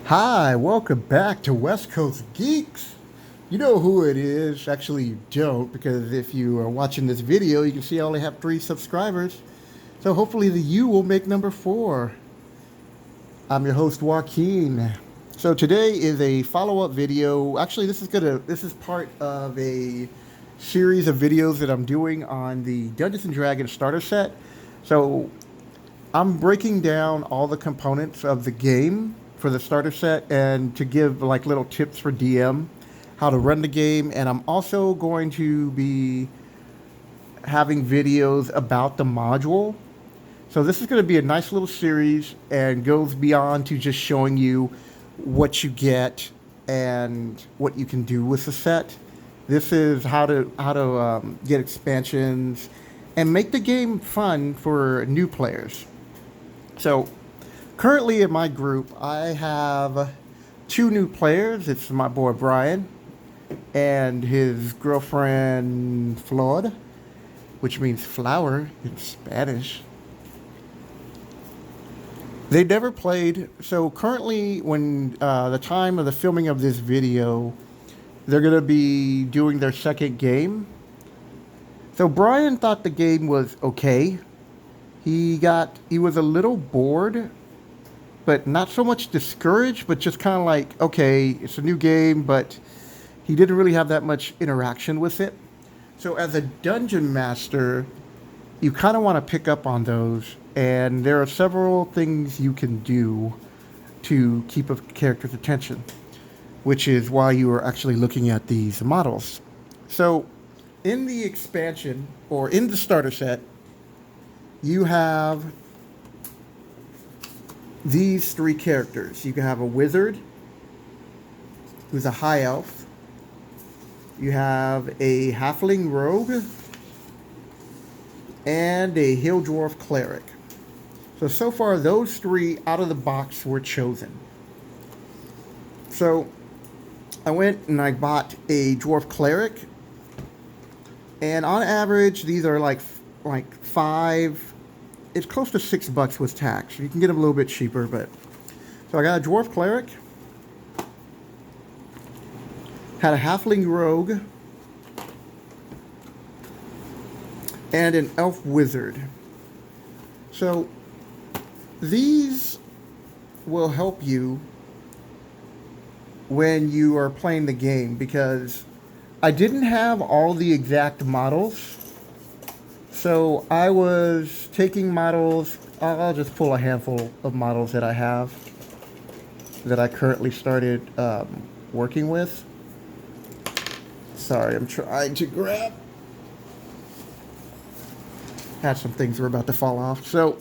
Hi, welcome back to West Coast Geeks. You know who it is. Actually, you don't, because if you are watching this video, you can see I only have 3 subscribers. So hopefully the you will make number 4. I'm your host, Joaquin. So today is a follow-up video. Actually, this is part of a series of videos that I'm doing on the Dungeons and Dragons starter set. So I'm breaking down all the components of the game for the starter set and to give like little tips for DM how to run the game. And I'm also going to be having videos about the module. So this is going to be a nice little series and goes beyond to just showing you what you get and what you can do with the set. This is how to get expansions and make the game fun for new players. So currently in my group, I have 2 new players. It's my boy Brian and his girlfriend Flor, which means flower in Spanish. They never played, so currently, when the time of the filming of this video, they're going to be doing their second game. So Brian thought the game was okay. He was a little bored, but not so much discouraged, but just kind of like, okay, it's a new game, but he didn't really have that much interaction with it. So as a dungeon master, you kind of want to pick up on those, and there are several things you can do to keep a character's attention, which is why you are actually looking at these models. So in the expansion, or in the starter set, you have these 3 characters. You can have a wizard, who's a high elf. You have a halfling rogue, and a hill dwarf cleric. So far, those 3 out of the box were chosen. So I went and I bought a dwarf cleric, and on average, these are like 5. It's close to $6 with tax. You can get them a little bit cheaper, but so I got a dwarf cleric, had a halfling rogue, and an elf wizard. So these will help you when you are playing the game, because I didn't have all the exact models. So I was taking models. I'll just pull a handful of models that I have that I currently started working with. Sorry, I'm trying to grab. Had some things were about to fall off. So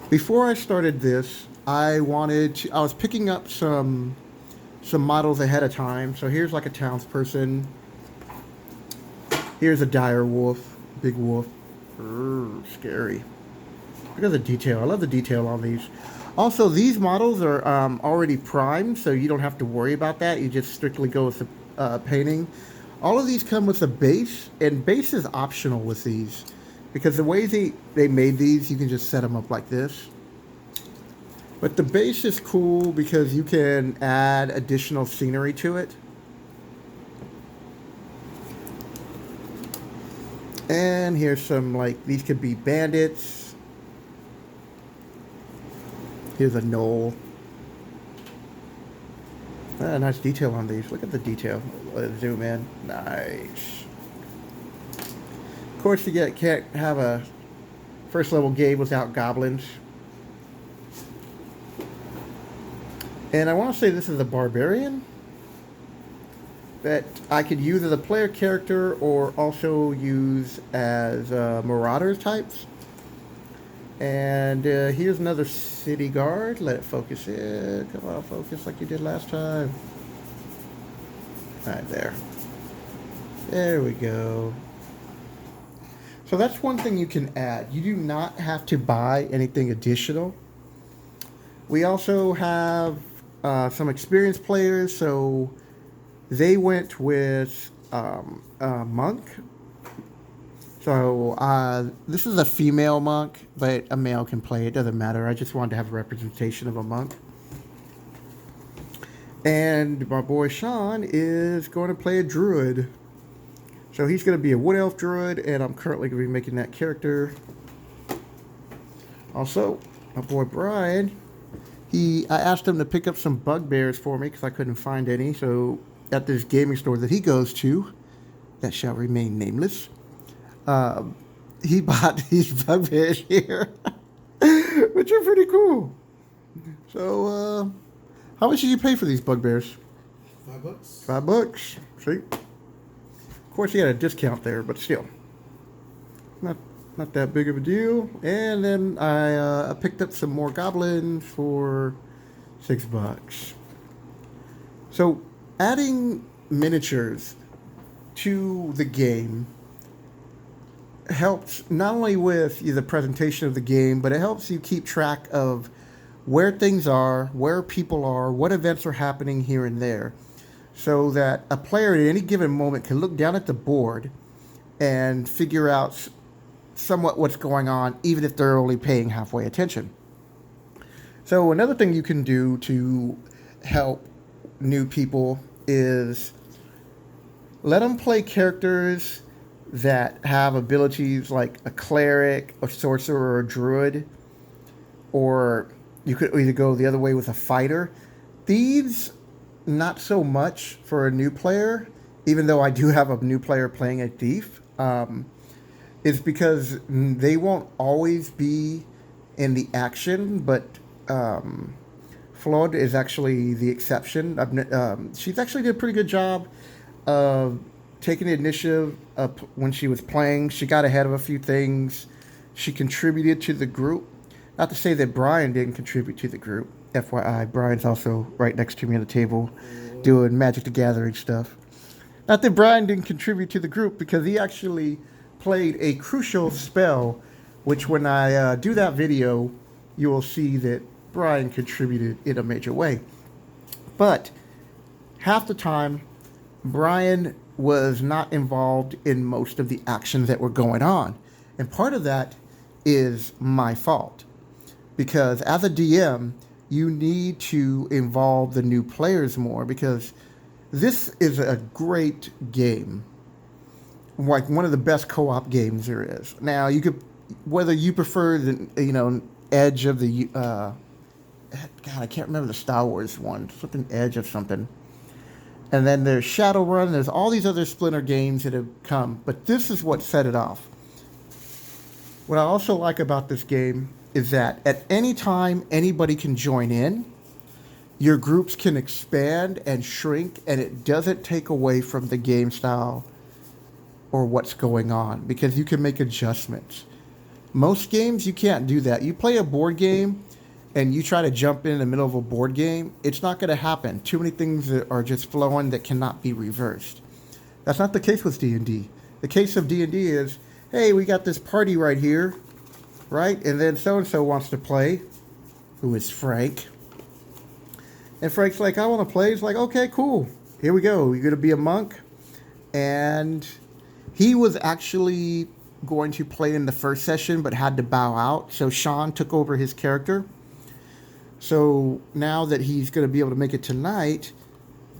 before I started this, I was picking up some models ahead of time. So here's like a townsperson. Here's a dire wolf, big wolf. Scary. Look at the detail. I love the detail on these. Also, these models are already primed, so you don't have to worry about that. You just strictly go with the painting. All of these come with a base, and base is optional with these, because the way they made these, you can just set them up like this. But the base is cool because you can add additional scenery to it. And here's some, like, these could be bandits. Here's a gnoll. Nice detail on these. Look at the detail. Let's zoom in. Nice. Of course, you can't have a first level game without goblins. And I want to say this is a barbarian that I could use as a player character or also use as marauders types. And here's another city guard. Let it focus in. Come on, focus like you did last time. Right there. There we go. So that's one thing you can add. You do not have to buy anything additional. We also have some experienced players, so they went with a monk. So this is a female monk, but a male can play. It doesn't matter. I just wanted to have a representation of a monk. And my boy Sean is going to play a druid. So he's going to be a wood elf druid, and I'm currently going to be making that character. Also, my boy Brian, I asked him to pick up some bugbears for me because I couldn't find any. So at this gaming store that he goes to, that shall remain nameless, he bought these bugbears here, which are pretty cool. So, how much did you pay for these bugbears? $5. $5. See? Of course, he had a discount there, but still, not that big of a deal. And then I picked up some more goblins for $6. So, adding miniatures to the game helps not only with the presentation of the game, but it helps you keep track of where things are, where people are, what events are happening here and there, so that a player at any given moment can look down at the board and figure out somewhat what's going on, even if they're only paying halfway attention. So another thing you can do to help new people is let them play characters that have abilities like a cleric, a sorcerer, or a druid. Or you could either go the other way with a fighter. Thieves, not so much for a new player, even though I do have a new player playing a thief. Is because they won't always be in the action, but Flawed is actually the exception. She's actually did a pretty good job of taking the initiative up when she was playing. She got ahead of a few things. She contributed to the group. Not to say that Brian didn't contribute to the group. FYI, Brian's also right next to me on the table doing Magic the Gathering stuff. Not that Brian didn't contribute to the group, because he actually played a crucial spell, which when I do that video, you will see that Brian contributed in a major way. But half the time, Brian was not involved in most of the actions that were going on. And part of that is my fault. Because as a DM, you need to involve the new players more, because this is a great game. Like one of the best co-op games there is. Now, you could, whether you prefer the, Edge of the, God, I can't remember the Star Wars one, something Edge of something. And then there's Shadowrun, there's all these other Splinter games that have come, but this is what set it off. What I also like about this game is that at any time, anybody can join in. Your groups can expand and shrink, and it doesn't take away from the game style or what's going on, because you can make adjustments. Most games, you can't do that. You play a board game and you try to jump in the middle of a board game, it's not going to happen. Too many things that are just flowing that cannot be reversed. That's not the case with D&D. The case of D&D is, hey, we got this party right here, right? And then so-and-so wants to play, who is Frank. And Frank's like, I want to play. He's like, okay, cool. Here we go. You're going to be a monk. And he was actually going to play in the first session, but had to bow out. So Sean took over his character. So now that he's going to be able to make it tonight,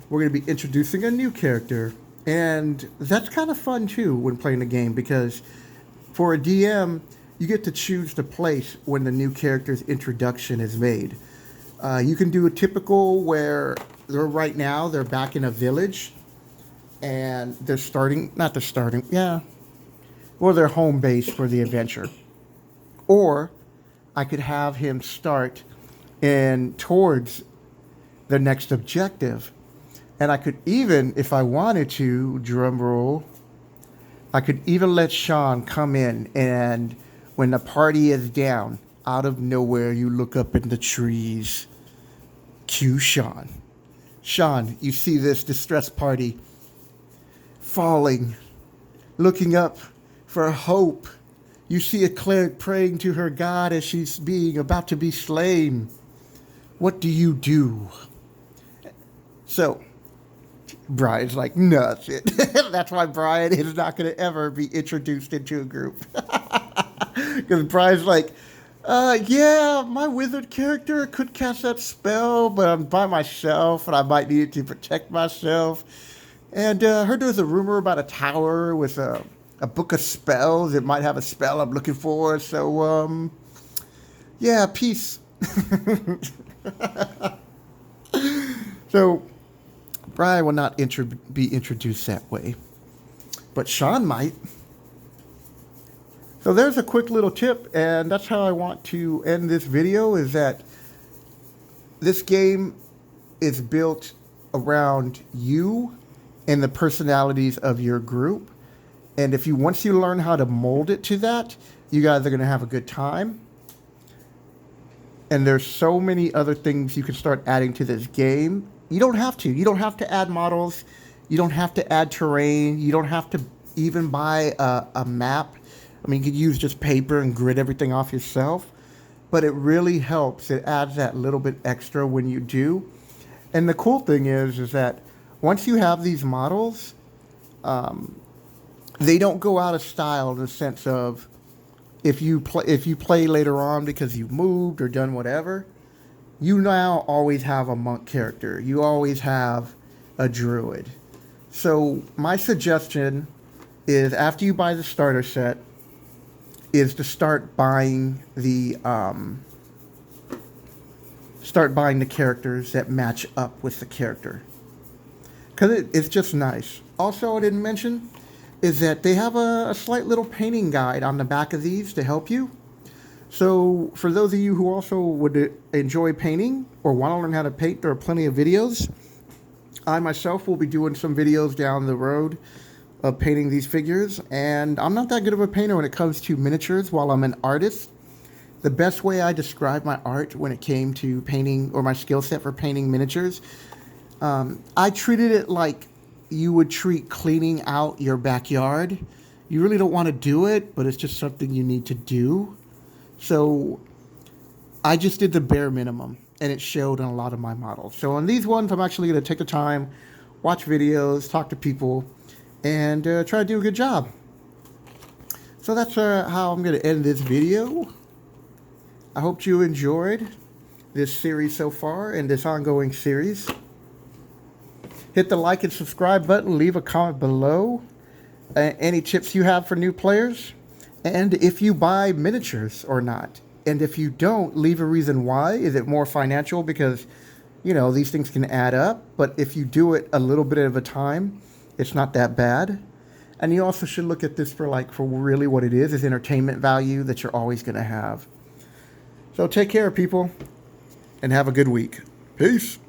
we're going to be introducing a new character. And that's kind of fun, too, when playing the game, because for a DM, you get to choose the place when the new character's introduction is made. You can do a typical where right now they're back in a village and they're their home base for the adventure. Or I could have him start towards the next objective. And I could even, if I wanted to, drum roll, I could even let Sean come in, and when the party is down, out of nowhere, you look up in the trees. Cue Sean. Sean, you see this distressed party falling, looking up for hope. You see a cleric praying to her God as she's about to be slain. What do you do? So, Brian's like, no, that's it. That's why Brian is not going to ever be introduced into a group. Because Brian's like, yeah, my wizard character could cast that spell, but I'm by myself and I might need to protect myself. And heard there was a rumor about a tower with a book of spells. It might have a spell I'm looking for. So, yeah, peace. So, Brian will not be introduced that way, but Sean might. So there's a quick little tip, and that's how I want to end this video, is that this game is built around you and the personalities of your group. And if you once you learn how to mold it to that, you guys are going to have a good time. And there's so many other things you can start adding to this game. You don't have to. You don't have to add models. You don't have to add terrain. You don't have to even buy a map. I mean, you could use just paper and grid everything off yourself. But it really helps. It adds that little bit extra when you do. And the cool thing is that once you have these models, they don't go out of style in the sense of if you play later on because you've moved or done whatever, you now always have a monk character. You always have a druid. So my suggestion is after you buy the starter set is to start buying the characters that match up with the character. Because it's just nice. Also, I didn't mention is that they have a slight little painting guide on the back of these to help you. So for those of you who also would enjoy painting or want to learn how to paint, there are plenty of videos. I myself will be doing some videos down the road of painting these figures. And I'm not that good of a painter when it comes to miniatures while I'm an artist. The best way I describe my art when it came to painting, or my skill set for painting miniatures, I treated it like you would treat cleaning out your backyard. You really don't want to do it, but it's just something you need to do. So I just did the bare minimum, and it showed on a lot of my models. So on these ones, I'm actually going to take the time, watch videos, talk to people, and try to do a good job. So that's how I'm going to end this video. I hope you enjoyed this series so far and this ongoing series. Hit the like and subscribe button. Leave a comment below. Any tips you have for new players. And if you buy miniatures or not. And if you don't, leave a reason why. Is it more financial? Because, you know, these things can add up. But if you do it a little bit at a time, it's not that bad. And you also should look at this for really what it is entertainment value that you're always going to have. So take care, people. And have a good week. Peace.